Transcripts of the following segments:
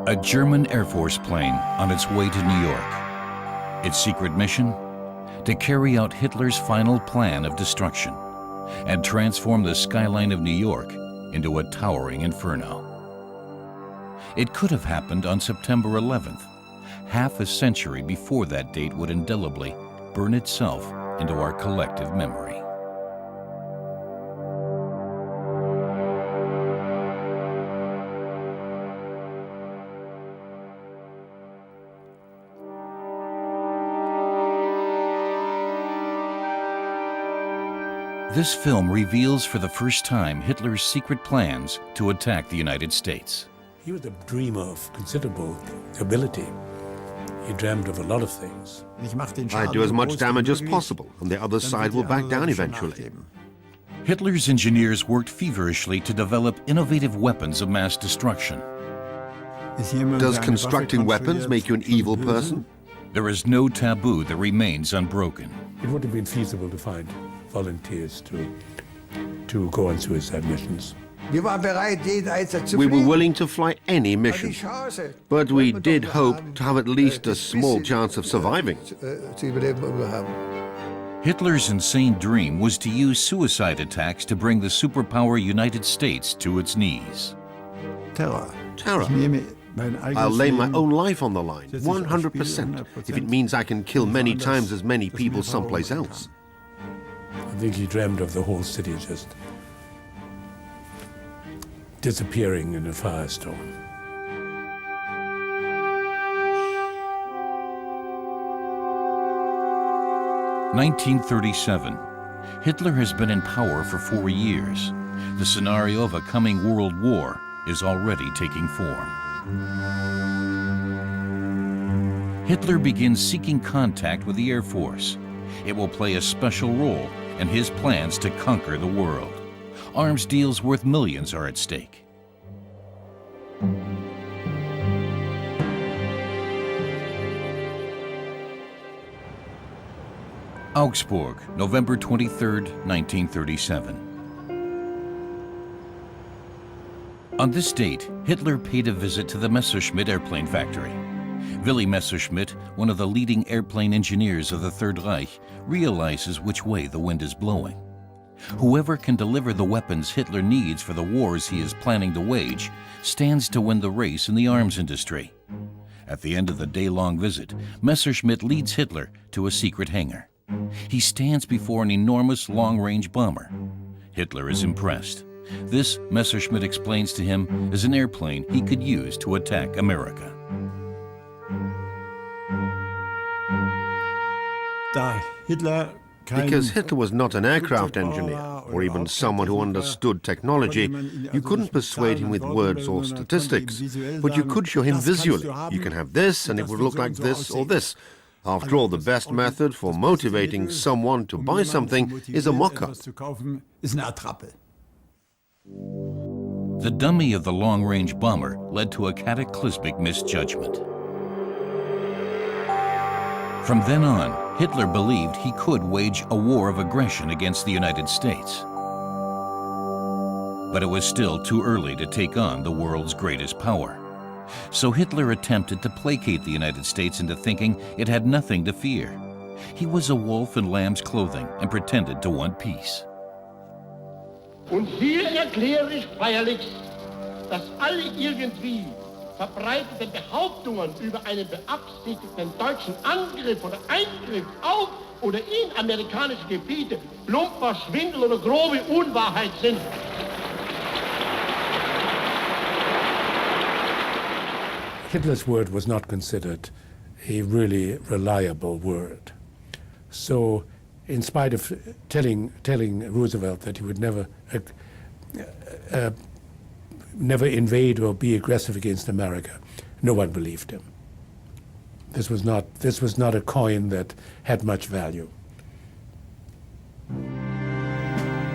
A German Air Force plane on its way to New York. Its secret mission? To carry out Hitler's final plan of destruction and transform the skyline of New York into a towering inferno. It could have happened on September 11th, half a century before that date would indelibly burn itself into our collective memory. This film reveals for the first time Hitler's secret plans to attack the United States. He was a dreamer of considerable ability. He dreamed of a lot of things. I do as much damage as possible, and the other side will back down eventually. Hitler's engineers worked feverishly to develop innovative weapons of mass destruction. Does constructing weapons make you an evil person? There is no taboo that remains unbroken. It would have been feasible to find volunteers to go on suicide missions. We were willing to fly any mission, but we did hope to have at least a small chance of surviving. Hitler's insane dream was to use suicide attacks to bring the superpower United States to its knees. Terror. I'll lay my own life on the line, 100%, if it means I can kill many times as many people someplace else. I think he dreamed of the whole city just disappearing in a firestorm. (1937). Hitler has been in power for 4 years. The scenario of a coming world war is already taking form. Hitler begins seeking contact with the Air Force. It will play a special role in his plans to conquer the world. Arms deals worth millions are at stake. Augsburg, November 23, 1937. On this date, Hitler paid a visit to the Messerschmitt airplane factory. Willy Messerschmitt, one of the leading airplane engineers of the Third Reich, realizes which way the wind is blowing. Whoever can deliver the weapons Hitler needs for the wars he is planning to wage stands to win the race in the arms industry. At the end of the day-long visit, Messerschmitt leads Hitler to a secret hangar. He stands before an enormous long-range bomber. Hitler is impressed. This, Messerschmitt explains to him, is an airplane he could use to attack America. Because Hitler was not an aircraft engineer, or even someone who understood technology, you couldn't persuade him with words or statistics, but you could show him visually. You can have this, and it would look like this or this. After all, the best method for motivating someone to buy something is a mock-up. The dummy of the long-range bomber led to a cataclysmic misjudgment. From then on, Hitler believed he could wage a war of aggression against the United States. But it was still too early to take on the world's greatest power. So Hitler attempted to placate the United States into thinking it had nothing to fear. He was a wolf in lamb's clothing and pretended to want peace. Und hier erkläre ich feierlich, dass alle irgendwie verbreitete Behauptungen über einen beabsichtigten deutschen Angriff oder Eingriff auf oder in amerikanische Gebiete plumper Schwindel oder grobe Unwahrheit sind. Hitler's word was not considered a really reliable word. So, in spite of telling Roosevelt that he would never invade or be aggressive against America, no one believed him. This was not a coin that had much value.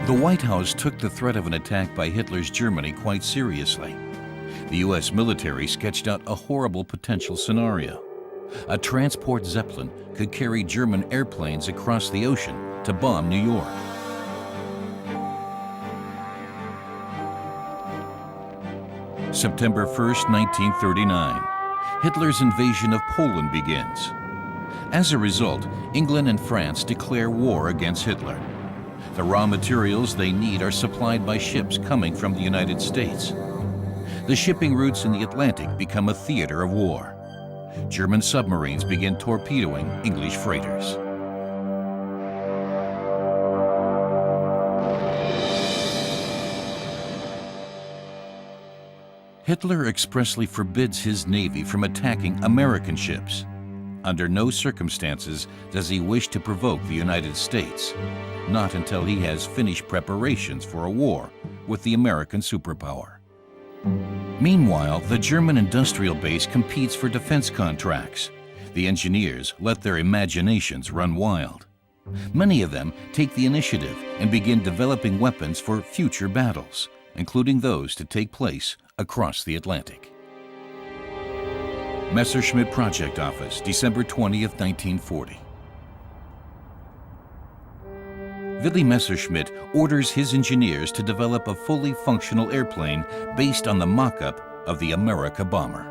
The White House took the threat of an attack by Hitler's Germany quite seriously. The U.S. military sketched out a horrible potential scenario. A transport Zeppelin could carry German airplanes across the ocean to bomb New York. September 1st, 1939. Hitler's invasion of Poland begins. As a result, England and France declare war against Hitler. The raw materials they need are supplied by ships coming from the United States. The shipping routes in the Atlantic become a theater of war. German submarines begin torpedoing English freighters. Hitler expressly forbids his navy from attacking American ships. Under no circumstances does he wish to provoke the United States, not until he has finished preparations for a war with the American superpower. Meanwhile, the German industrial base competes for defense contracts. The engineers let their imaginations run wild. Many of them take the initiative and begin developing weapons for future battles, including those to take place across the Atlantic. Messerschmitt Project Office, December 20th, 1940. Willy Messerschmitt orders his engineers to develop a fully functional airplane based on the mock-up of the America bomber.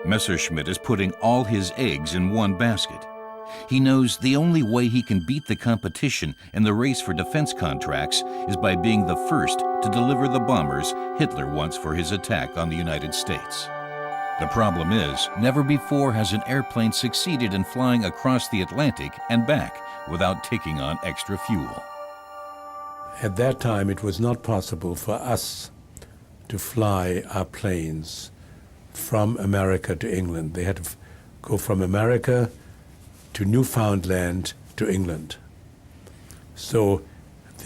Messerschmitt is putting all his eggs in one basket. He knows the only way he can beat the competition in the race for defense contracts is by being the first to deliver the bombers Hitler wants for his attack on the United States. The problem is, never before has an airplane succeeded in flying across the Atlantic and back without taking on extra fuel. At that time, it was not possible for us to fly our planes from America to England. They had to go from America to Newfoundland to England. So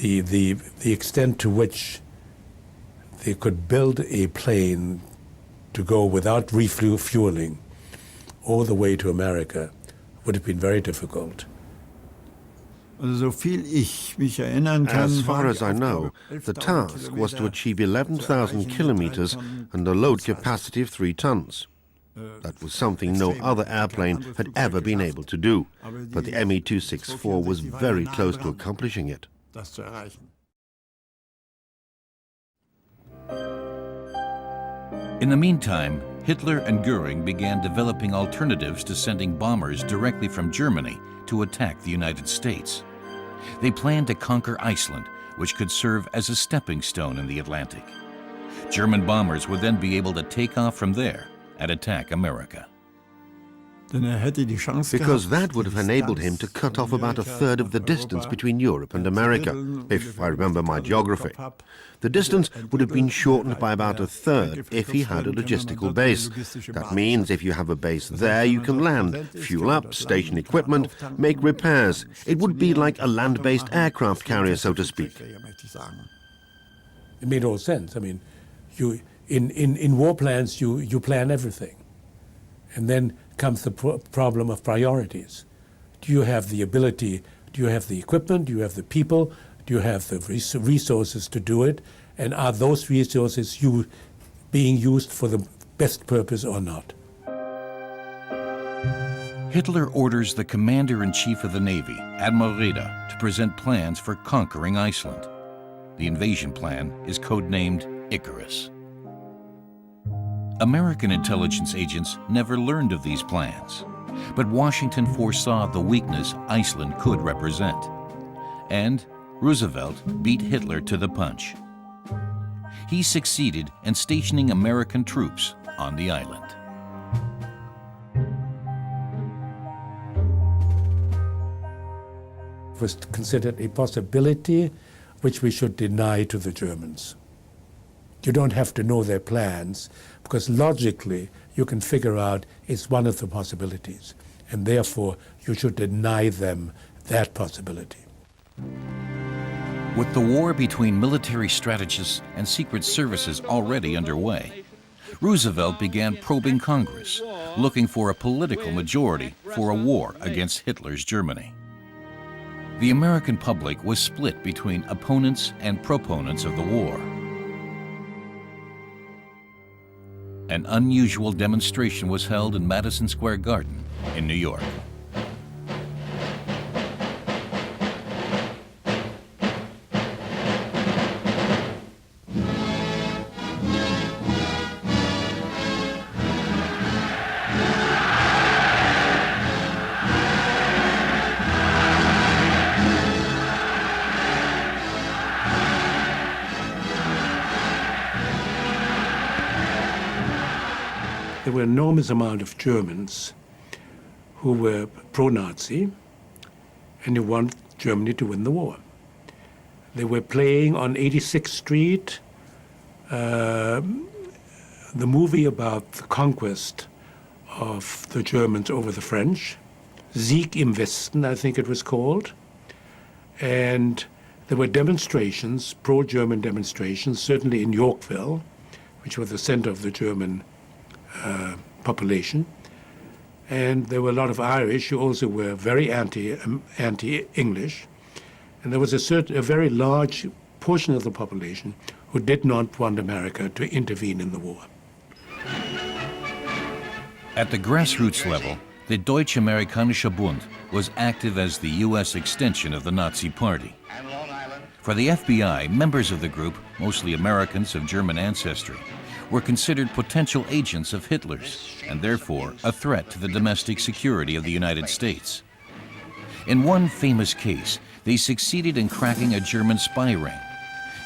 the extent to which they could build a plane to go without refueling all the way to America would have been very difficult. As far as I know, the task was to achieve 11,000 kilometers and a load capacity of 3 tons. That was something no other airplane had ever been able to do, but the Me-264 was very close to accomplishing it. In the meantime, Hitler and Goering began developing alternatives to sending bombers directly from Germany to attack the United States. They planned to conquer Iceland, which could serve as a stepping stone in the Atlantic. German bombers would then be able to take off from there and attack America. Because that would have enabled him to cut off about a third of the distance between Europe and America, if I remember my geography. The distance would have been shortened by about a third if he had a logistical base. That means if you have a base there, you can land, fuel up, station equipment, make repairs. It would be like a land-based aircraft carrier, so to speak. It made all sense. I mean, in war plans, you plan everything. And then comes the problem of priorities. Do you have the ability, do you have the equipment, do you have the people, do you have the resources to do it, and are those resources being used for the best purpose or not? Hitler orders the Commander-in-Chief of the Navy, Admiral Raeder, to present plans for conquering Iceland. The invasion plan is codenamed Icarus. American intelligence agents never learned of these plans, but Washington foresaw the weakness Iceland could represent. And Roosevelt beat Hitler to the punch. He succeeded in stationing American troops on the island. It was considered a possibility which we should deny to the Germans. You don't have to know their plans, because logically you can figure out it's one of the possibilities, and therefore you should deny them that possibility. With the war between military strategists and secret services already underway, Roosevelt began probing Congress, looking for a political majority for a war against Hitler's Germany. The American public was split between opponents and proponents of the war. An unusual demonstration was held in Madison Square Garden in New York. there were an enormous amount of Germans who were pro-Nazi and who wanted Germany to win the war. They were playing on 86th Street, the movie about the conquest of the Germans over the French, Sieg im Westen, I think it was called. And there were demonstrations, pro-German demonstrations, certainly in Yorkville, which was the center of the German population. And there were a lot of Irish who also were very anti-English. And there was a very large portion of the population who did not want America to intervene in the war. At the grassroots level, the Deutsch-Amerikanische Bund was active as the U.S. extension of the Nazi Party. For the FBI, members of the group, mostly Americans of German ancestry, were considered potential agents of Hitler's and therefore a threat to the domestic security of the United States. In one famous case, they succeeded in cracking a German spy ring.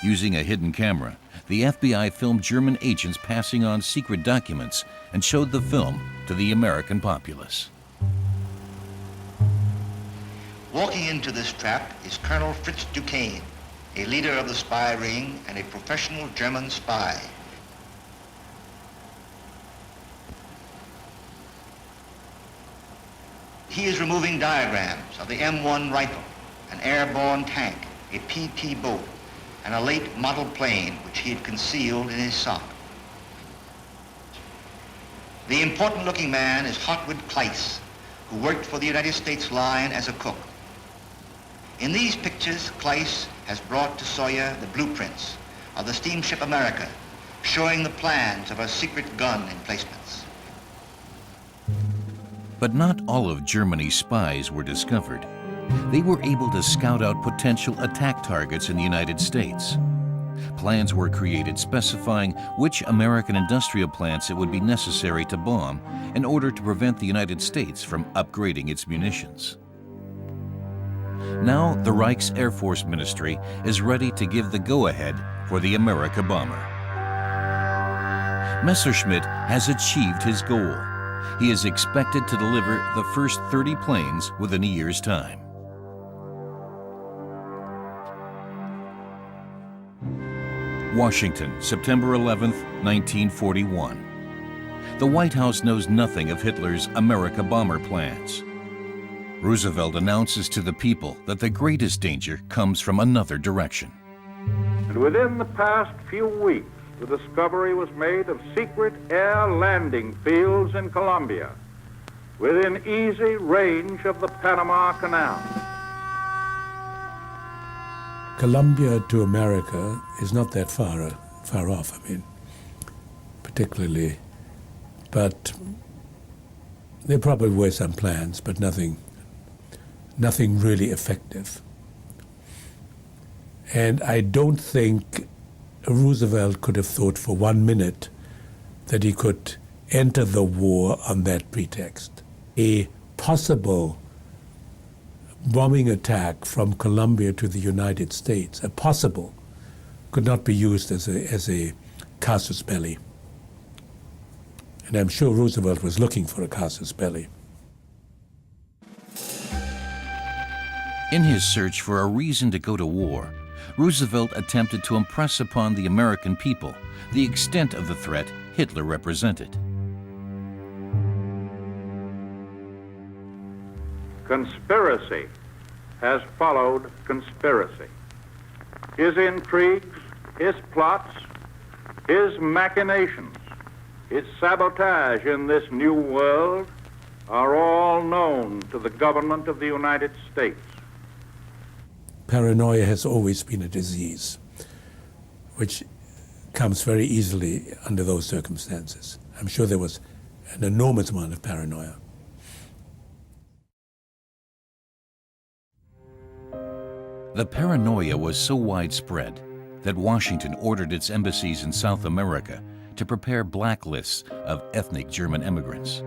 Using a hidden camera, the FBI filmed German agents passing on secret documents and showed the film to the American populace. Walking into this trap is Colonel Fritz Duquesne, a leader of the spy ring and a professional German spy. He is removing diagrams of the M1 rifle, an airborne tank, a PT boat, and a late model plane which he had concealed in his sock. The important-looking man is Hartwig Kleiss, who worked for the United States line as a cook. In these pictures, Kleiss has brought to Sawyer the blueprints of the steamship America, showing the plans of her secret gun emplacements. But not all of Germany's spies were discovered. They were able to scout out potential attack targets in the United States. Plans were created specifying which American industrial plants it would be necessary to bomb in order to prevent the United States from upgrading its munitions. Now the Reich's Air Force Ministry is ready to give the go-ahead for the America bomber. Messerschmitt has achieved his goal. He is expected to deliver the first 30 planes within a year's time. Washington, September 11, 1941. The White House knows nothing of Hitler's America bomber plans. Roosevelt announces to the people that the greatest danger comes from another direction. And within the past few weeks, the discovery was made of secret air landing fields in Colombia, within easy range of the Panama Canal. Colombia to America is not that far off, I mean, particularly, but there probably were some plans, but nothing really effective. And I don't think Roosevelt could have thought for 1 minute that he could enter the war on that pretext. A possible bombing attack from Colombia to the United States, a possible, could not be used as a casus belli. And I'm sure Roosevelt was looking for a casus belli. In his search for a reason to go to war, Roosevelt attempted to impress upon the American people the extent of the threat Hitler represented. Conspiracy has followed conspiracy. His intrigues, his plots, his machinations, his sabotage in this new world are all known to the government of the United States. Paranoia has always been a disease, which comes very easily under those circumstances. I'm sure there was an enormous amount of paranoia. The paranoia was so widespread that Washington ordered its embassies in South America to prepare blacklists of ethnic German immigrants.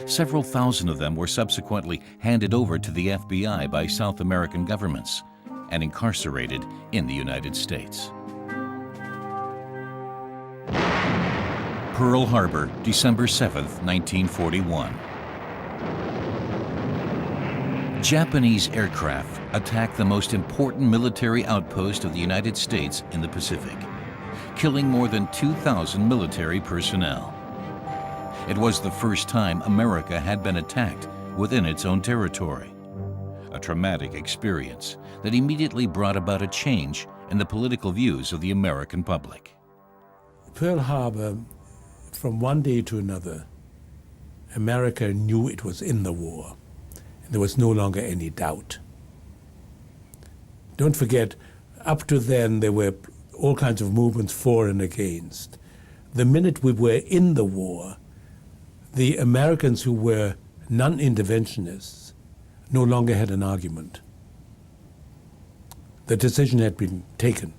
Several thousand of them were subsequently handed over to the FBI by South American governments and incarcerated in the United States. Pearl Harbor, December 7, 1941. Japanese aircraft attacked the most important military outpost of the United States in the Pacific, killing more than 2,000 military personnel. It was the first time America had been attacked within its own territory. A traumatic experience that immediately brought about a change in the political views of the American public. Pearl Harbor, from one day to another, America knew it was in the war. There was no longer any doubt. Don't forget, up to then there were all kinds of movements for and against. The minute we were in the war, the Americans who were non-interventionists no longer had an argument. The decision had been taken.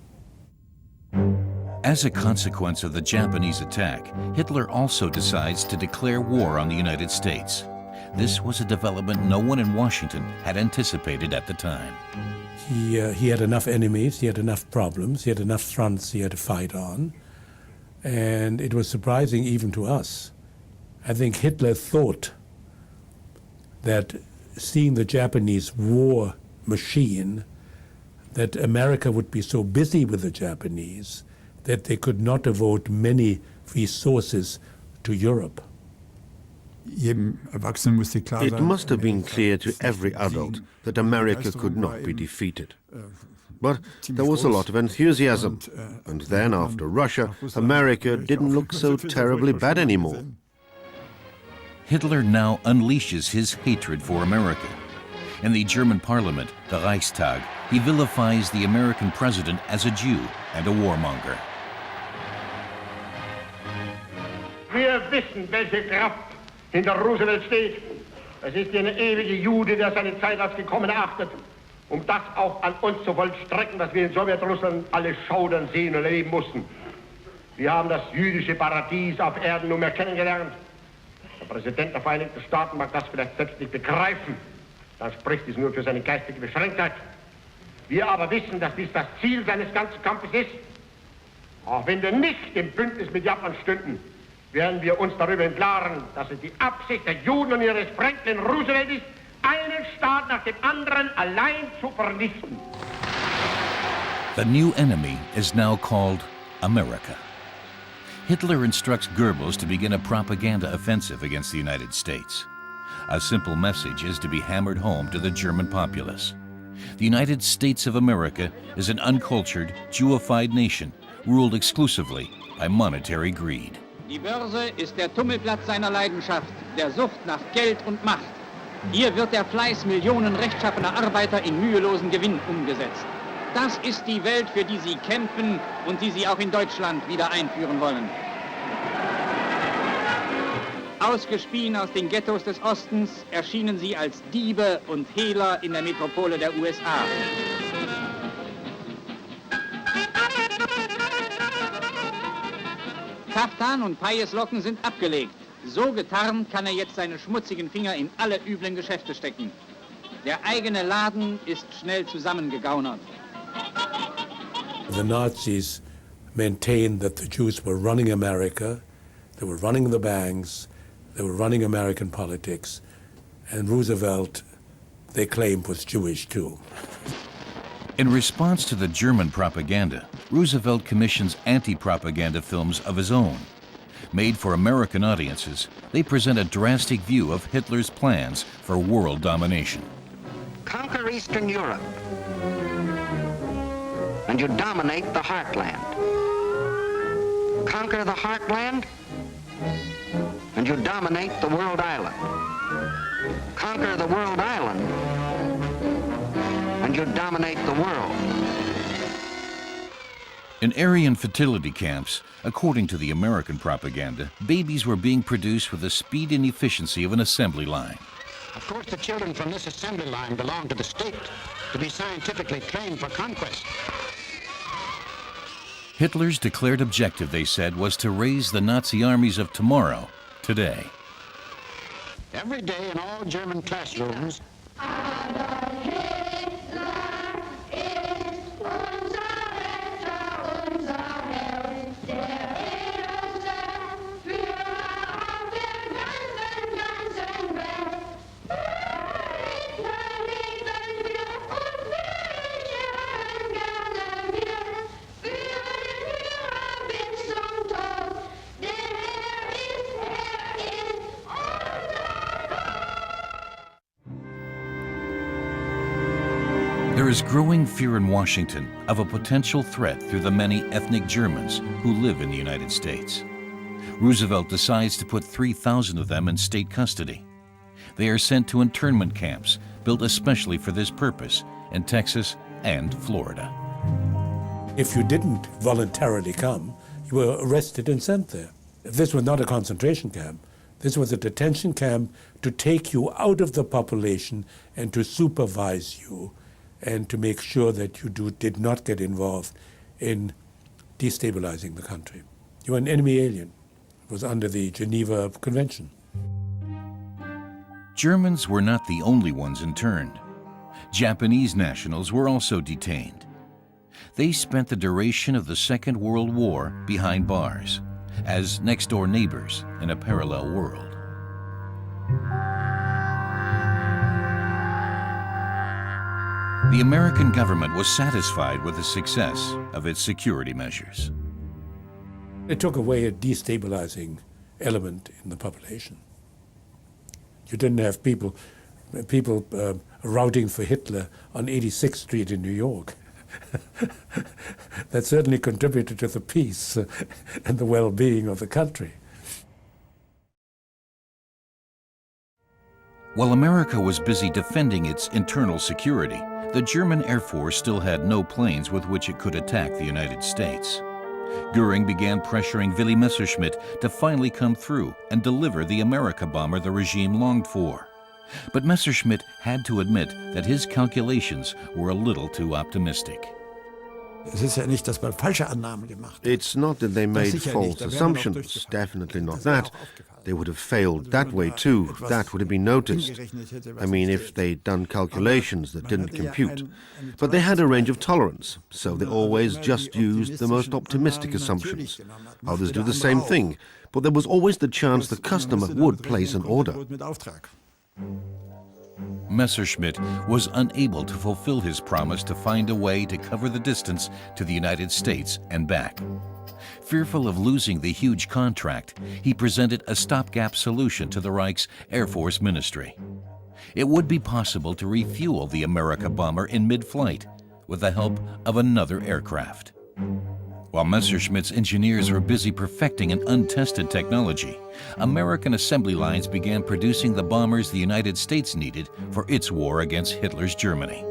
As a consequence of the Japanese attack, Hitler also decides to declare war on the United States. This was a development no one in Washington had anticipated at the time. He had enough enemies, he had enough problems, he had enough fronts he had to fight on, and it was surprising even to us. I think Hitler thought that seeing the Japanese war machine, that America would be so busy with the Japanese that they could not devote many resources to Europe. It must have been clear to every adult that America could not be defeated. But there was a lot of enthusiasm, and then after Russia, America didn't look so terribly bad anymore. Hitler now unleashes his hatred for America. In the German parliament, the Reichstag, he vilifies the American president as a Jew and a warmonger. Wir wissen, welche Kraft hinter Roosevelt steht. Es ist eine ewige Jude, der seine Zeit als gekommen erachtet, das auch an uns zu vollstrecken, was wir in Sowjetrussland alle schaudern, sehen und erleben mussten. Wir haben das jüdische Paradies auf Erden nunmehr kennengelernt. Der Präsident der Vereinigten Staaten mag das vielleicht selbst nicht begreifen. Dann spricht es nur für seine geistige Beschränktheit. Wir aber wissen, dass dies das Ziel seines ganzen Kampfes ist. Auch wenn wir nicht im Bündnis mit Japan stünden, werden wir uns darüber im Klaren, dass es die Absicht der Juden und ihres Franklin Roosevelt ist, einen Staat nach dem anderen allein zu vernichten. The new enemy is now called America. Hitler instructs Goebbels to begin a propaganda offensive against the United States. A simple message is to be hammered home to the German populace. The United States of America is an uncultured, Jewified nation ruled exclusively by monetary greed. Die Börse ist der Tummelplatz seiner Leidenschaft, der Sucht nach Geld und Macht. Hier wird der Fleiß Millionen rechtschaffener Arbeiter in mühelosen Gewinn umgesetzt. Das ist die Welt, für die Sie kämpfen und die Sie auch in Deutschland wieder einführen wollen. Ausgespien aus den Ghettos des Ostens erschienen sie als Diebe und Hehler in der Metropole der USA. Kaftan und Pajeslocken sind abgelegt. So getarnt kann er jetzt seine schmutzigen Finger in alle üblen Geschäfte stecken. Der eigene Laden ist schnell zusammengegaunert. The Nazis maintained that the Jews were running America, they were running the banks, they were running American politics, and Roosevelt, they claimed, was Jewish too. In response to the German propaganda, Roosevelt commissions anti-propaganda films of his own. Made for American audiences, they present a drastic view of Hitler's plans for world domination. Conquer Eastern Europe, and you dominate the heartland. Conquer the heartland, and you dominate the world island. Conquer the world island, and you dominate the world. In Aryan fertility camps, according to the American propaganda, babies were being produced with the speed and efficiency of an assembly line. Of course, the children from this assembly line belong to the state to be scientifically trained for conquest. Hitler's declared objective, they said, was to raise the Nazi armies of tomorrow, today. Every day in all German classrooms, Für is growing fear in Washington of a potential threat through the many ethnic Germans who live in the United States. Roosevelt decides to put 3,000 of them in state custody. They are sent to internment camps built especially for this purpose in Texas and Florida. If you didn't voluntarily come, you were arrested and sent there. This was not a concentration camp. This was a detention camp to take you out of the population and to supervise you and to make sure that you did not get involved in destabilizing the country. You were an enemy alien. It was under the Geneva Convention. Germans were not the only ones interned. Japanese nationals were also detained. They spent the duration of the Second World War behind bars, as next-door neighbors in a parallel world. The American government was satisfied with the success of its security measures. It took away a destabilizing element in the population. You didn't have people routing for Hitler on 86th Street in New York. That certainly contributed to the peace and the well-being of the country. While America was busy defending its internal security, the German Air Force still had no planes with which it could attack the United States. Göring began pressuring Willy Messerschmitt to finally come through and deliver the America bomber the regime longed for. But Messerschmitt had to admit that his calculations were a little too optimistic. It's not that they made false assumptions, definitely not that. They would have failed that way too, that would have been noticed. I mean, if they'd done calculations that didn't compute. But they had a range of tolerance, so they always just used the most optimistic assumptions. Others do the same thing, but there was always the chance the customer would place an order. Messerschmitt was unable to fulfill his promise to find a way to cover the distance to the United States and back. Fearful of losing the huge contract, he presented a stopgap solution to the Reich's Air Force Ministry. It would be possible to refuel the America bomber in mid-flight with the help of another aircraft. While Messerschmitt's engineers were busy perfecting an untested technology, American assembly lines began producing the bombers the United States needed for its war against Hitler's Germany.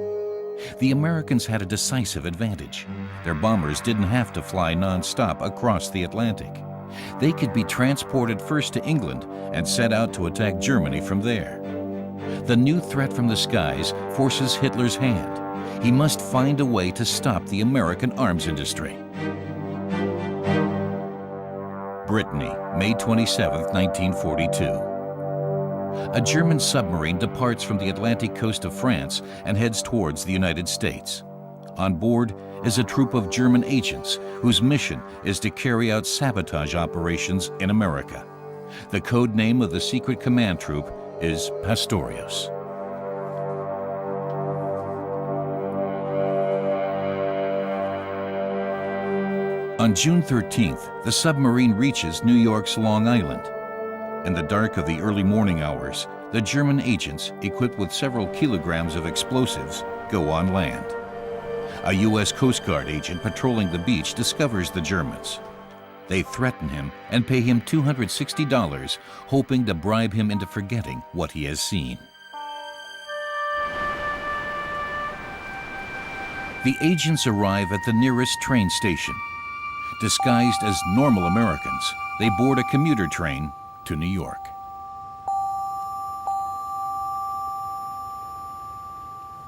The Americans had a decisive advantage. Their bombers didn't have to fly non-stop across the Atlantic. They could be transported first to England and set out to attack Germany from there. The new threat from the skies forces Hitler's hand. He must find a way to stop the American arms industry. Brittany, May 27, 1942. A German submarine departs from the Atlantic coast of France and heads towards the United States. On board is a troop of German agents whose mission is to carry out sabotage operations in America. The code name of the secret command troop is Pastorius. On June 13th, the submarine reaches New York's Long Island. In the dark of the early morning hours, the German agents, equipped with several kilograms of explosives, go on land. A U.S. Coast Guard agent patrolling the beach discovers the Germans. They threaten him and pay him $260, hoping to bribe him into forgetting what he has seen. The agents arrive at the nearest train station. Disguised as normal Americans, they board a commuter train to New York.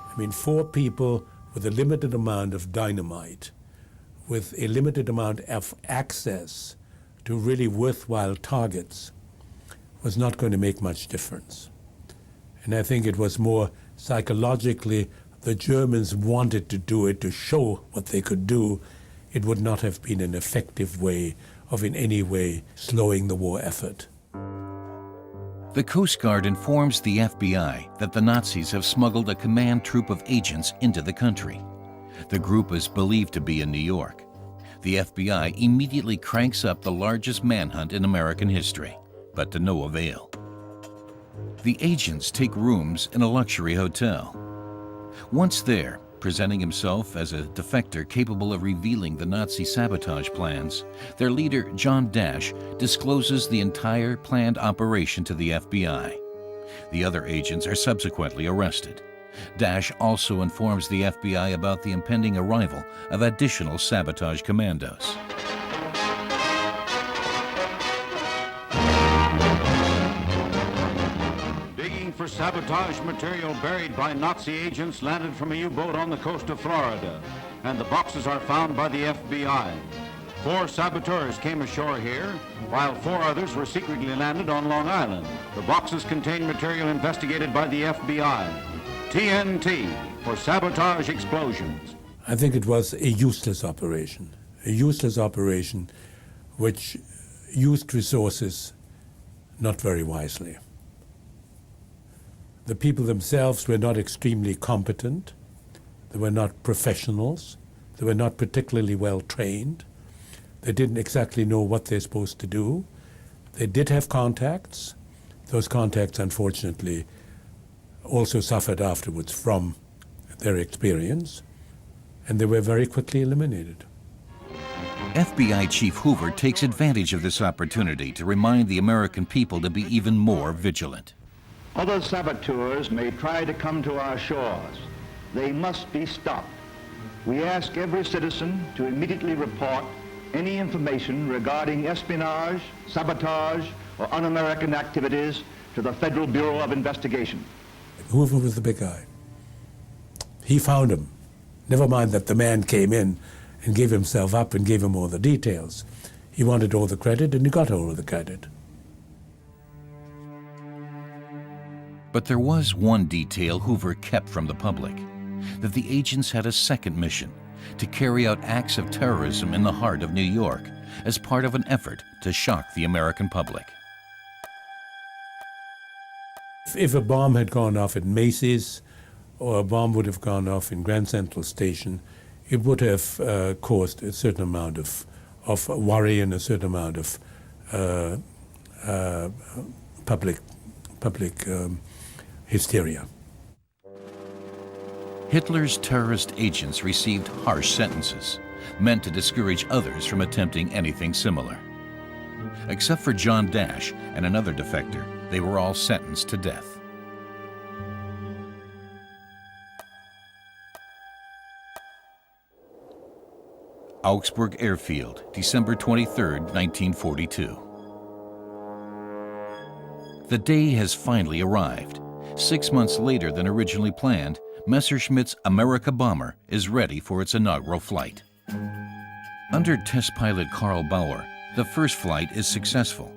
I mean, 4 people with a limited amount of dynamite, with a limited amount of access to really worthwhile targets, was not going to make much difference. And I think it was more psychologically the Germans wanted to do it to show what they could do. It would not have been an effective way of in any way slowing the war effort. The Coast Guard informs the FBI that the Nazis have smuggled a command troop of agents into the country. The group is believed to be in New York. The FBI immediately cranks up the largest manhunt in American history, but to no avail. The agents take rooms in a luxury hotel. Once there, Presenting himself as a defector capable of revealing the Nazi sabotage plans, their leader, John Dash, discloses the entire planned operation to the FBI. The other agents are subsequently arrested. Dash also informs the FBI about the impending arrival of additional sabotage commandos. For sabotage material buried by Nazi agents landed from a U-boat on the coast of Florida, and the boxes are found by the FBI. 4 saboteurs came ashore here, while 4 others were secretly landed on Long Island. The boxes contain material investigated by the FBI. TNT for sabotage explosions. I think it was a useless operation which used resources not very wisely. The people themselves were not extremely competent. They were not professionals. They were not particularly well trained. They didn't exactly know what they're supposed to do. They did have contacts. Those contacts, unfortunately, also suffered afterwards from their experience, and they were very quickly eliminated. FBI Chief Hoover takes advantage of this opportunity to remind the American people to be even more vigilant. Other saboteurs may try to come to our shores. They must be stopped. We ask every citizen to immediately report any information regarding espionage, sabotage, or un-American activities to the Federal Bureau of Investigation. Hoover was the big guy. He found him. Never mind that the man came in and gave himself up and gave him all the details. He wanted all the credit, and he got all of the credit. But there was one detail Hoover kept from the public, that the agents had a second mission, to carry out acts of terrorism in the heart of New York as part of an effort to shock the American public. If a bomb had gone off at Macy's, or a bomb would have gone off in Grand Central Station, it would have caused a certain amount of worry and a certain amount of public hysteria. Hitler's terrorist agents received harsh sentences, meant to discourage others from attempting anything similar. Except for John Dash and another defector, they were all sentenced to death. Augsburg Airfield, December 23, 1942. The day has finally arrived. 6 months later than originally planned, Messerschmitt's America bomber is ready for its inaugural flight. Under test pilot Karl Bauer, the first flight is successful.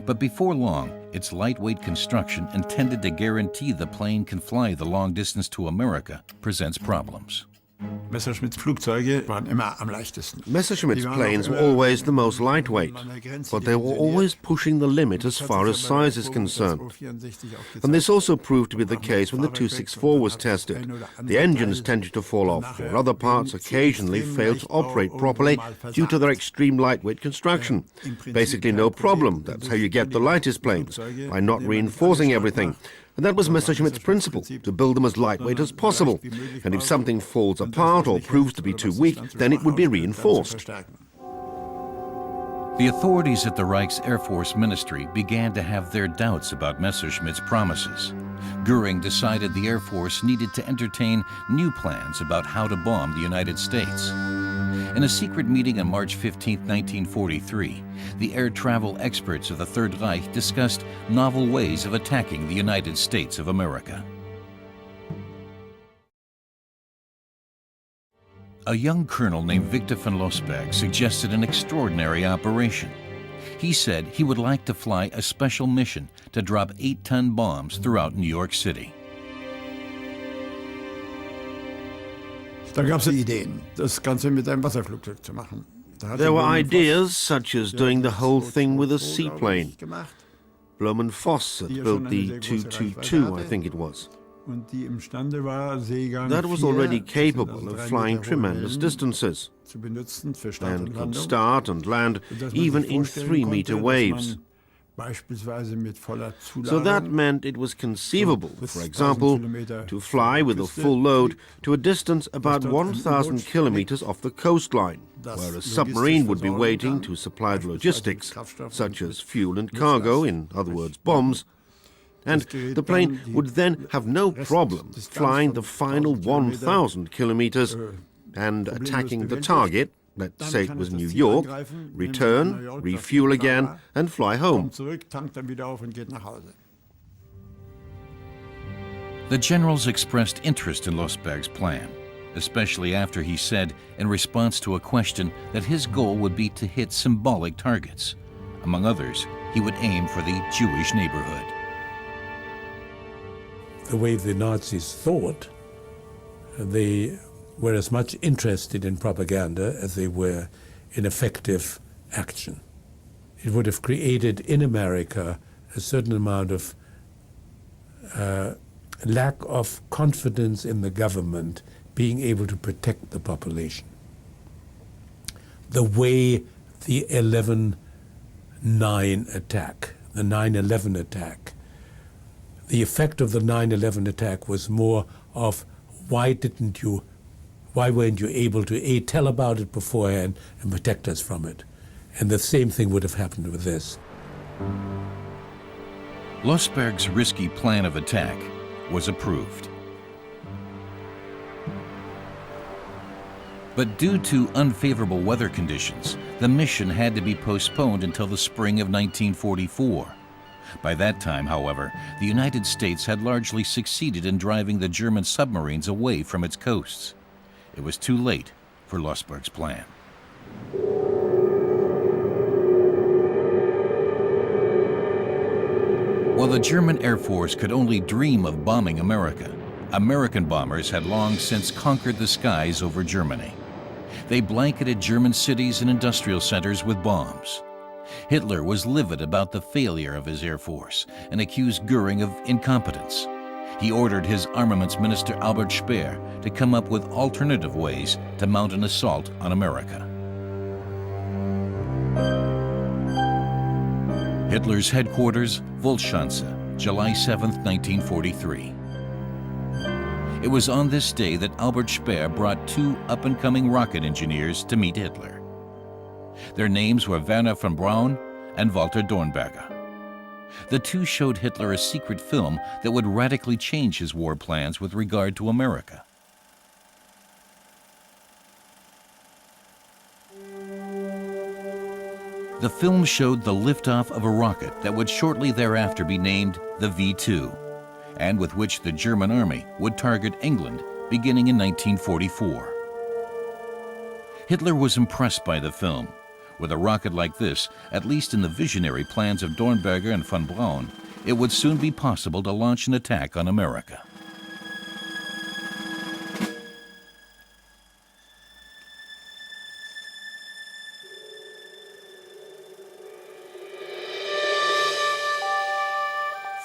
But before long, its lightweight construction intended to guarantee the plane can fly the long distance to America presents problems. Messerschmitt's Flugzeuge waren immer am leichtesten. Messerschmitt's planes were always the most lightweight, but they were always pushing the limit as far as size is concerned. And this also proved to be the case when the 264 was tested. The engines tended to fall off, or other parts occasionally failed to operate properly due to their extreme lightweight construction. Basically no problem, that's how you get the lightest planes, by not reinforcing everything. And that was Messerschmitt's principle, to build them as lightweight as possible. And if something falls apart or proves to be too weak, then it would be reinforced. The authorities at the Reich's Air Force Ministry began to have their doubts about Messerschmitt's promises. Goering decided the Air Force needed to entertain new plans about how to bomb the United States. In a secret meeting on March 15, 1943, the air travel experts of the Third Reich discussed novel ways of attacking the United States of America. A young colonel named Victor von Lossberg suggested an extraordinary operation. He said he would like to fly a special mission to drop 8-ton bombs throughout New York City. Da gab es Ideen, das Ganze mit einem Wasserflugzeug zu machen. There were ideas such as doing the whole thing with a seaplane. Blohm & Voss had built the 222, I think it was. That was already capable of flying tremendous distances and could start and land even in 3-meter waves. So that meant it was conceivable, for example, to fly with a full load to a distance about 1,000 kilometers off the coastline, where a submarine would be waiting to supply the logistics, such as fuel and cargo, in other words, bombs, and the plane would then have no problem flying the final 1,000 kilometers and attacking the target. Let's say it was New York, return, refuel again, and fly home. The generals expressed interest in Losberg's plan, especially after he said, in response to a question, that his goal would be to hit symbolic targets. Among others, he would aim for the Jewish neighborhood. The way the Nazis thought, they were as much interested in propaganda as they were in effective action. It would have created in America a certain amount of lack of confidence in the government being able to protect the population. The way the 11/9 attack, the 9/11 attack, the effect of the 9/11 attack was more of why weren't you able to tell about it beforehand and protect us from it? And the same thing would have happened with this. Losberg's risky plan of attack was approved. But due to unfavorable weather conditions, the mission had to be postponed until the spring of 1944. By that time, however, the United States had largely succeeded in driving the German submarines away from its coasts. It was too late for Losberg's plan. While the German Air Force could only dream of bombing America, American bombers had long since conquered the skies over Germany. They blanketed German cities and industrial centers with bombs. Hitler was livid about the failure of his Air Force and accused Goering of incompetence. He ordered his armaments minister Albert Speer to come up with alternative ways to mount an assault on America. Hitler's headquarters, Volschanze, July 7, 1943. It was on this day that Albert Speer brought two up-and-coming rocket engineers to meet Hitler. Their names were Werner von Braun and Walter Dornberger. The two showed Hitler a secret film that would radically change his war plans with regard to America. The film showed the liftoff of a rocket that would shortly thereafter be named the V-2, and with which the German army would target England beginning in 1944. Hitler was impressed by the film. With a rocket like this, at least in the visionary plans of Dornberger and von Braun, it would soon be possible to launch an attack on America.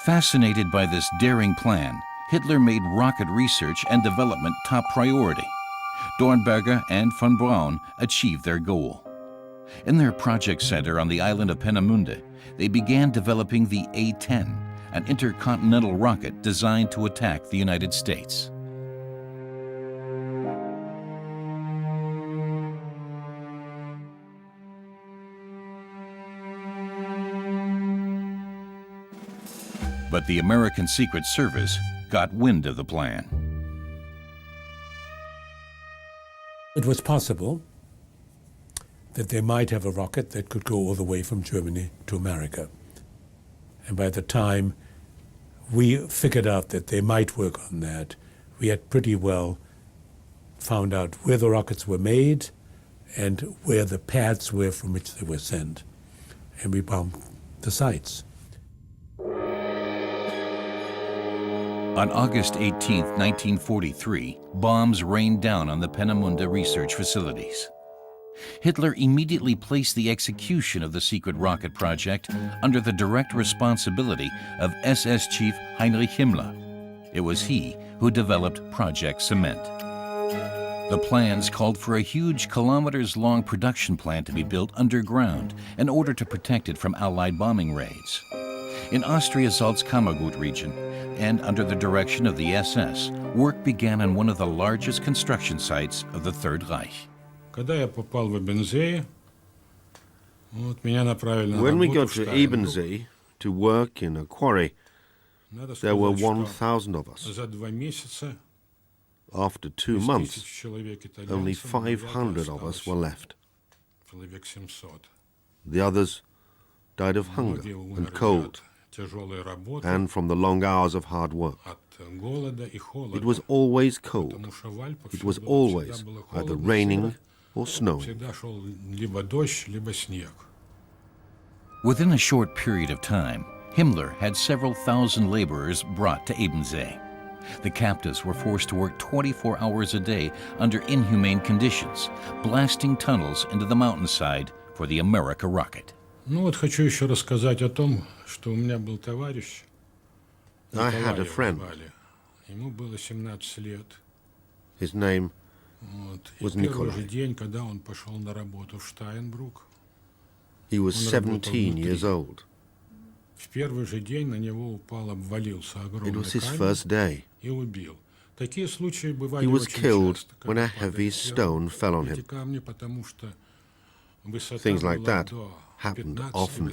Fascinated by this daring plan, Hitler made rocket research and development top priority. Dornberger and von Braun achieved their goal. In their project center on the island of Peenemünde, they began developing the A-10, an intercontinental rocket designed to attack the United States. But the American Secret Service got wind of the plan. It was possible that they might have a rocket that could go all the way from Germany to America. And by the time we figured out that they might work on that, we had pretty well found out where the rockets were made and where the pads were from which they were sent. And we bombed the sites. On August 18, 1943, bombs rained down on the Peenemünde research facilities. Hitler immediately placed the execution of the secret rocket project under the direct responsibility of SS Chief Heinrich Himmler. It was he who developed Project Cement. The plans called for a huge kilometers-long production plant to be built underground in order to protect it from Allied bombing raids. In Austria's Salzkammergut region, and under the direction of the SS, work began on one of the largest construction sites of the Third Reich. When we got to Ebensee to work in a quarry, there were 1,000 of us. After 2 months, only 500 of us were left. The others died of hunger and cold, and from the long hours of hard work. It was always cold. It was always either raining or snowing. Within a short period of time, Himmler had several thousand laborers brought to Ebensee. The captives were forced to work 24 hours a day under inhumane conditions, blasting tunnels into the mountainside for the America rocket. I had a friend. His name was Nikolai. He was 17 years old. It was his first day. He was killed when a heavy stone fell on him. Things like that happened often.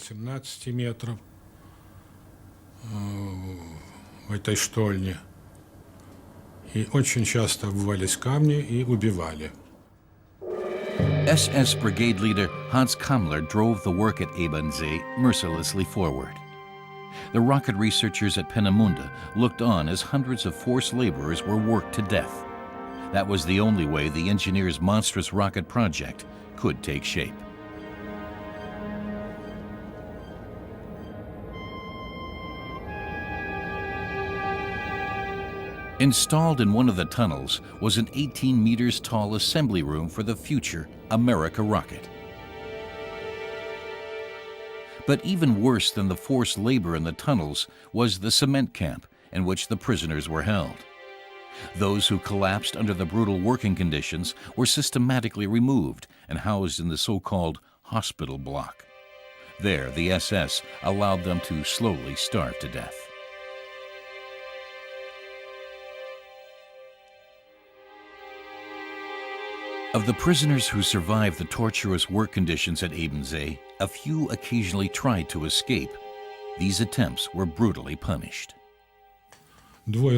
SS brigade leader Hans Kammler drove the work at Ebensee mercilessly forward. The rocket researchers at Peenemünde looked on as hundreds of forced laborers were worked to death. That was the only way the engineers' monstrous rocket project could take shape. Installed in one of the tunnels was an 18 meters tall assembly room for the future America rocket. But even worse than the forced labor in the tunnels was the cement camp in which the prisoners were held. Those who collapsed under the brutal working conditions were systematically removed and housed in the so-called hospital block. There, the SS allowed them to slowly starve to death. Of the prisoners who survived the torturous work conditions at Ebensee, a few occasionally tried to escape. These attempts were brutally punished. 2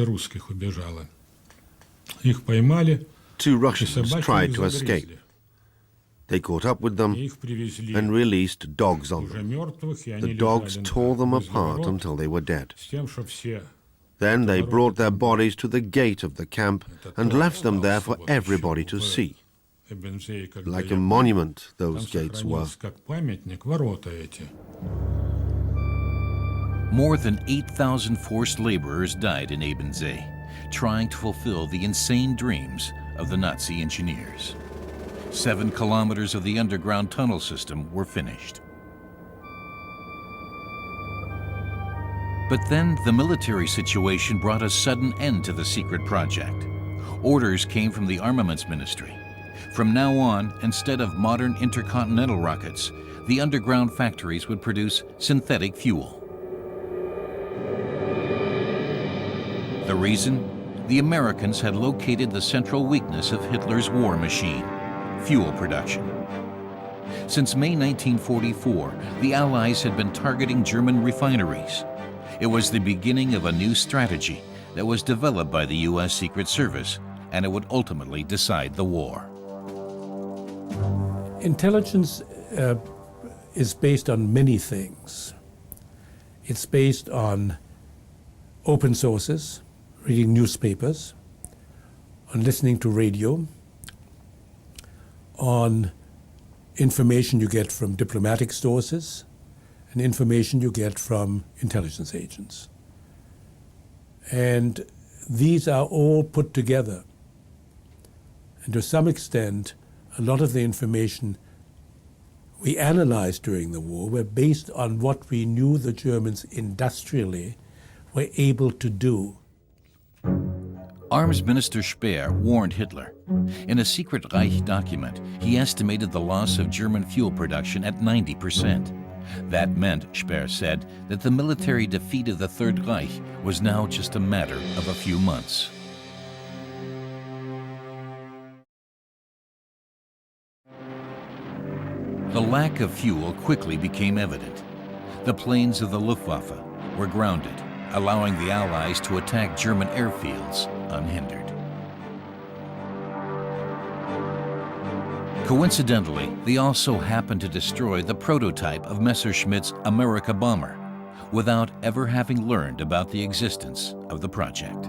Russians tried to escape. They caught up with them and released dogs on them. The dogs tore them apart until they were dead. Then they brought their bodies to the gate of the camp and left them there for everybody to see. Like a monument, those gates were. More than 8,000 forced laborers died in Ebensee, trying to fulfill the insane dreams of the Nazi engineers. 7 kilometers of the underground tunnel system were finished. But then the military situation brought a sudden end to the secret project. Orders came from the Armaments Ministry. From now on, instead of modern intercontinental rockets, the underground factories would produce synthetic fuel. The reason? The Americans had located the central weakness of Hitler's war machine: fuel production. Since May 1944, the Allies had been targeting German refineries. It was the beginning of a new strategy that was developed by the U.S. Secret Service, and it would ultimately decide the war. Intelligence is based on many things. It's based on open sources, reading newspapers, on listening to radio, on information you get from diplomatic sources, and information you get from intelligence agents. And these are all put together. And to some extent, a lot of the information we analyzed during the war were based on what we knew the Germans industrially were able to do. Arms Minister Speer warned Hitler. In a secret Reich document, he estimated the loss of German fuel production at 90%. That meant, Speer said, that the military defeat of the Third Reich was now just a matter of a few months. The lack of fuel quickly became evident. The planes of the Luftwaffe were grounded, allowing the Allies to attack German airfields unhindered. Coincidentally, they also happened to destroy the prototype of Messerschmitt's America bomber without ever having learned about the existence of the project.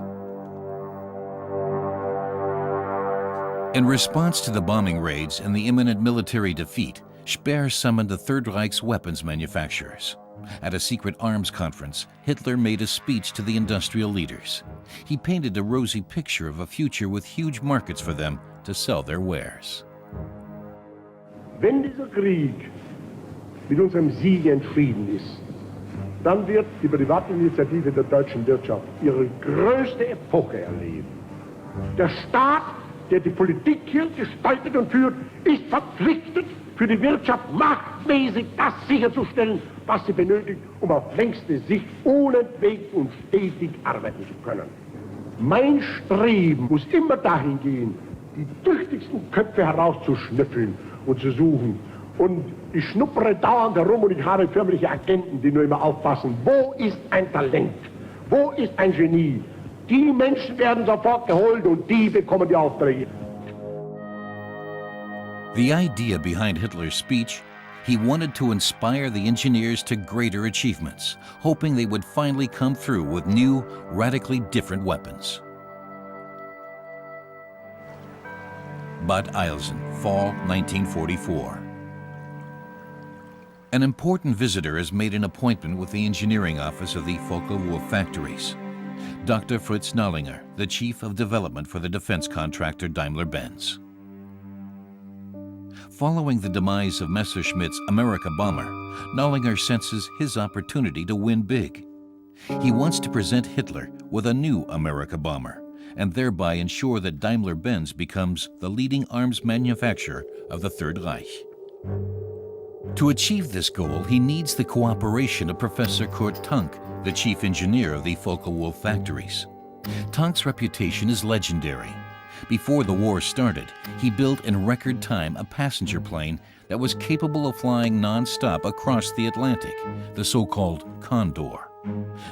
In response to the bombing raids and the imminent military defeat, Speer summoned the Third Reich's weapons manufacturers. At a secret arms conference, Hitler made a speech to the industrial leaders. He painted a rosy picture of a future with huge markets for them to sell their wares. Wenn dieser Krieg mit unserem Sieg entschieden ist, dann wird die Privatinitiative der deutschen Wirtschaft ihre größte Epoche erleben. Der Staat, der die Politik hier gestaltet und führt, ist verpflichtet, für die Wirtschaft machtmäßig das sicherzustellen, was sie benötigt, um auf längste Sicht unentwegt und stetig arbeiten zu können. Mein Streben muss immer dahin gehen, die tüchtigsten Köpfe herauszuschnüffeln und zu suchen. Und ich schnuppere dauernd herum und ich habe förmliche Agenten, die nur immer aufpassen, wo ist ein Talent, wo ist ein Genie. Die Menschen werden sofort geholt und die bekommen die Aufträge. The idea behind Hitler's speech, he wanted to inspire the engineers to greater achievements, hoping they would finally come through with new, radically different weapons. Bad Eilsen, fall 1944. An important visitor has made an appointment with the engineering office of the Focke-Wulf factories. Dr. Fritz Nallinger, the chief of development for the defense contractor Daimler-Benz. Following the demise of Messerschmitt's America bomber, Nallinger senses his opportunity to win big. He wants to present Hitler with a new America bomber and thereby ensure that Daimler-Benz becomes the leading arms manufacturer of the Third Reich. To achieve this goal, he needs the cooperation of Professor Kurt Tank, the chief engineer of the Focke-Wulf factories. Tank's reputation is legendary. Before the war started, he built in record time a passenger plane that was capable of flying non-stop across the Atlantic, the so-called Condor.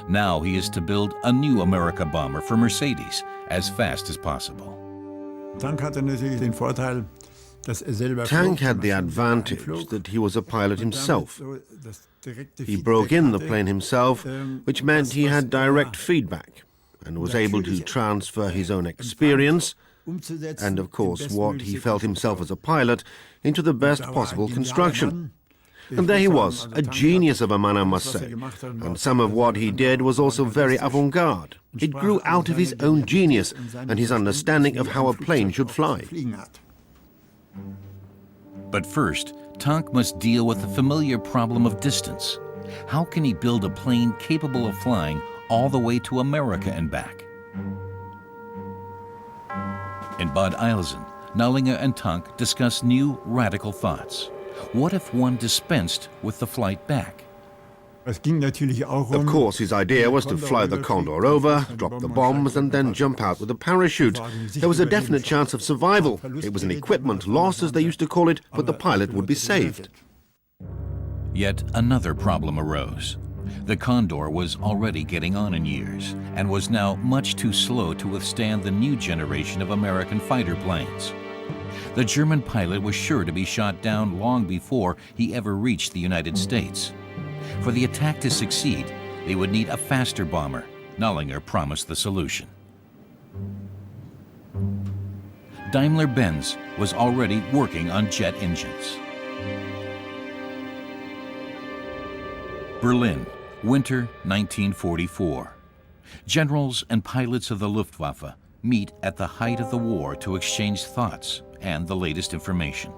Now he is to build a new America bomber for Mercedes as fast as possible. Tank hatte natürlich den Vorteil, dass selber Tank had the advantage that he was a pilot himself. He broke in the plane himself, which meant he had direct feedback and was able to transfer his own experience and, of course, what he felt himself as a pilot into the best possible construction. And there he was, a genius of a man, I must say. And some of what he did was also very avant-garde. It grew out of his own genius and his understanding of how a plane should fly. But first, Tank must deal with the familiar problem of distance. How can he build a plane capable of flying all the way to America and back? In Bad Eilsen, Nallinger and Tank discuss new, radical thoughts. What if one dispensed with the flight back? Of course, his idea was to fly the Condor over, drop the bombs, and then jump out with a parachute. There was a definite chance of survival. It was an equipment loss, as they used to call it, but the pilot would be saved. Yet another problem arose. The Condor was already getting on in years and was now much too slow to withstand the new generation of American fighter planes. The German pilot was sure to be shot down long before he ever reached the United States. For the attack to succeed, they would need a faster bomber. Nallinger promised the solution. Daimler-Benz was already working on jet engines. Berlin, winter 1944. Generals and pilots of the Luftwaffe meet at the height of the war to exchange thoughts and the latest information.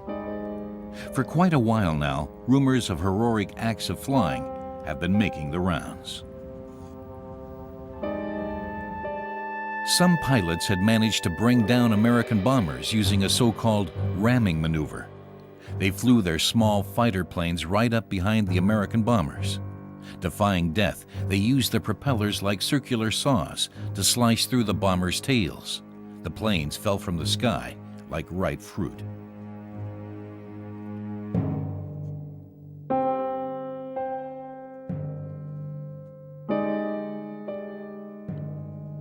For quite a while now, rumors of heroic acts of flying have been making the rounds. Some pilots had managed to bring down American bombers using a so-called ramming maneuver. They flew their small fighter planes right up behind the American bombers. Defying death, they used their propellers like circular saws to slice through the bombers' tails. The planes fell from the sky like ripe fruit.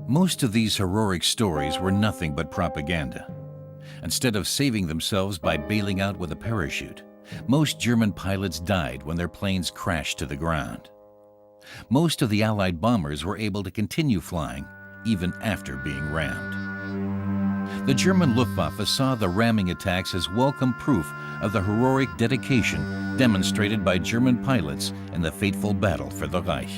Most of these heroic stories were nothing but propaganda. Instead of saving themselves by bailing out with a parachute, most German pilots died when their planes crashed to the ground. Most of the Allied bombers were able to continue flying, even after being rammed. The German Luftwaffe saw the ramming attacks as welcome proof of the heroic dedication demonstrated by German pilots in the fateful battle for the Reich.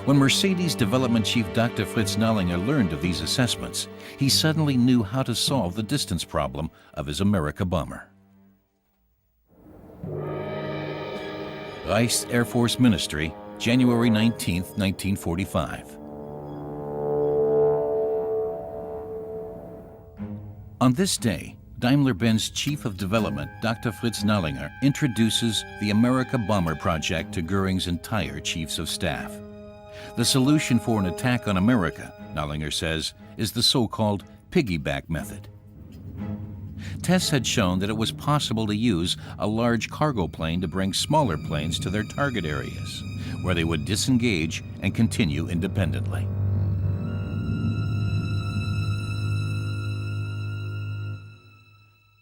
When Mercedes development chief Dr. Fritz Nallinger learned of these assessments, he suddenly knew how to solve the distance problem of his America bomber. Reichs Air Force Ministry, January 19, 1945. On this day, Daimler-Benz Chief of Development, Dr. Fritz Nallinger, introduces the America Bomber Project to Goering's entire Chiefs of Staff. The solution for an attack on America, Nallinger says, is the so-called piggyback method. Tests had shown that it was possible to use a large cargo plane to bring smaller planes to their target areas, where they would disengage and continue independently.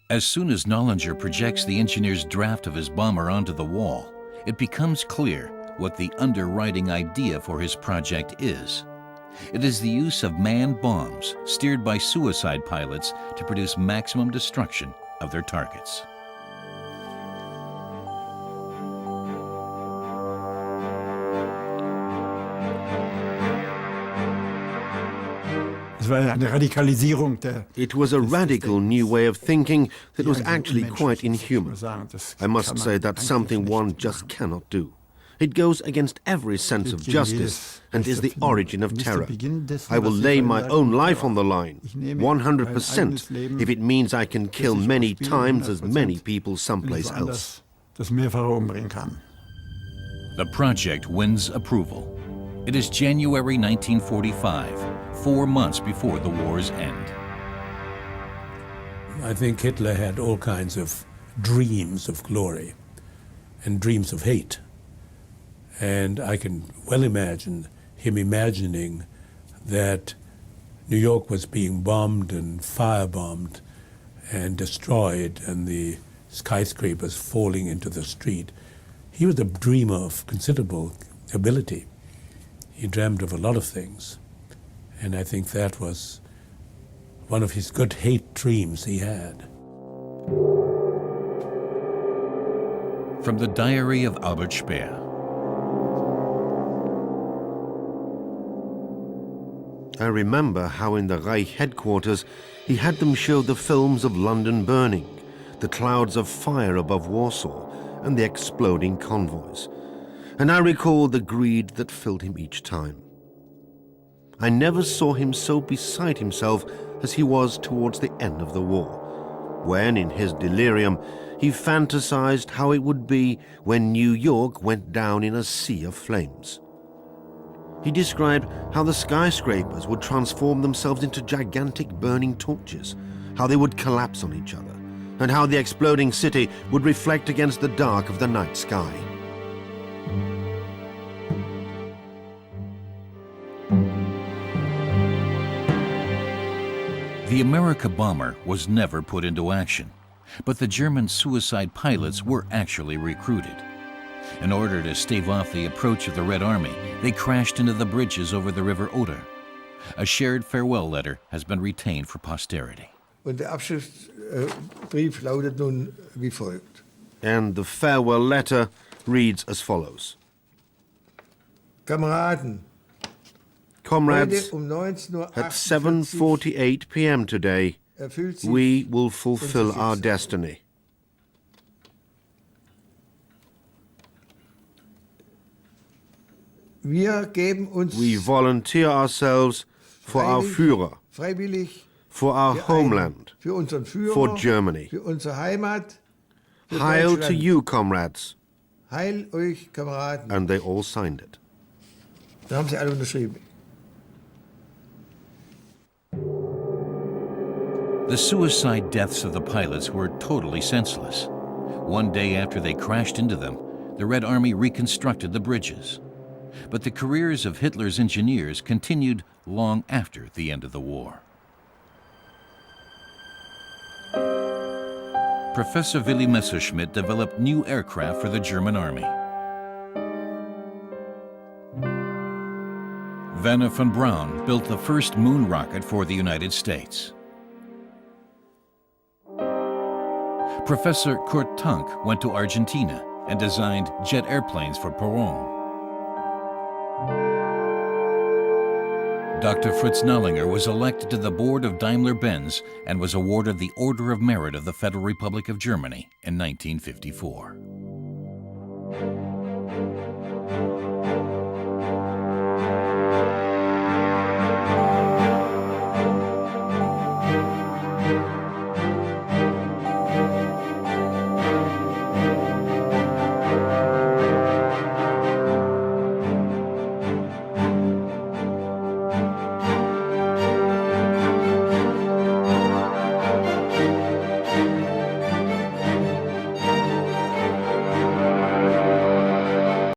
As soon as Nallinger projects the engineer's draft of his bomber onto the wall, it becomes clear what the underwriting idea for his project is. It is the use of manned bombs steered by suicide pilots to produce maximum destruction of their targets. It was a radical new way of thinking that was actually quite inhuman. I must say that's something one just cannot do. It goes against every sense of justice and is the origin of terror. I will lay my own life on the line, 100%, if it means I can kill many times as many people someplace else. The project wins approval. It is January 1945, 4 months before the war's end. I think Hitler had all kinds of dreams of glory and dreams of hate. And I can well imagine him imagining that New York was being bombed and firebombed and destroyed and the skyscrapers falling into the street. He was a dreamer of considerable ability. He dreamed of a lot of things. And I think that was one of his good hate dreams he had. From the diary of Albert Speer. I remember how in the Reich headquarters he had them show the films of London burning, the clouds of fire above Warsaw, and the exploding convoys. And I recall the greed that filled him each time. I never saw him so beside himself as he was towards the end of the war, when, in his delirium, he fantasized how it would be when New York went down in a sea of flames. He described how the skyscrapers would transform themselves into gigantic burning torches, how they would collapse on each other, and how the exploding city would reflect against the dark of the night sky. The America bomber was never put into action, but the German suicide pilots were actually recruited. In order to stave off the approach of the Red Army, they crashed into the bridges over the River Oder. A shared farewell letter has been retained for posterity. Und der Abschiedsbrief lautet nun wie folgt. And the farewell letter reads as follows. Kameraden, Comrades, at 7:48 p.m. today, we will fulfill our destiny. Wir geben uns We volunteer ourselves for our Führer, freiwillig, for our homeland, für unseren Führer, for Germany. für unsere Heimat, für Heil to Deutschland. you, comrades. Heil euch, Kameraden. And they all signed it. Da haben sie alle unterschrieben. The suicide deaths of the pilots were totally senseless. One day after they crashed into them, the Red Army reconstructed the bridges. But the careers of Hitler's engineers continued long after the end of the war. Professor Willy Messerschmitt developed new aircraft for the German army. Werner von Braun built the first moon rocket for the United States. Professor Kurt Tank went to Argentina and designed jet airplanes for Perón. Dr. Fritz Nallinger was elected to the board of Daimler-Benz and was awarded the Order of Merit of the Federal Republic of Germany in 1954.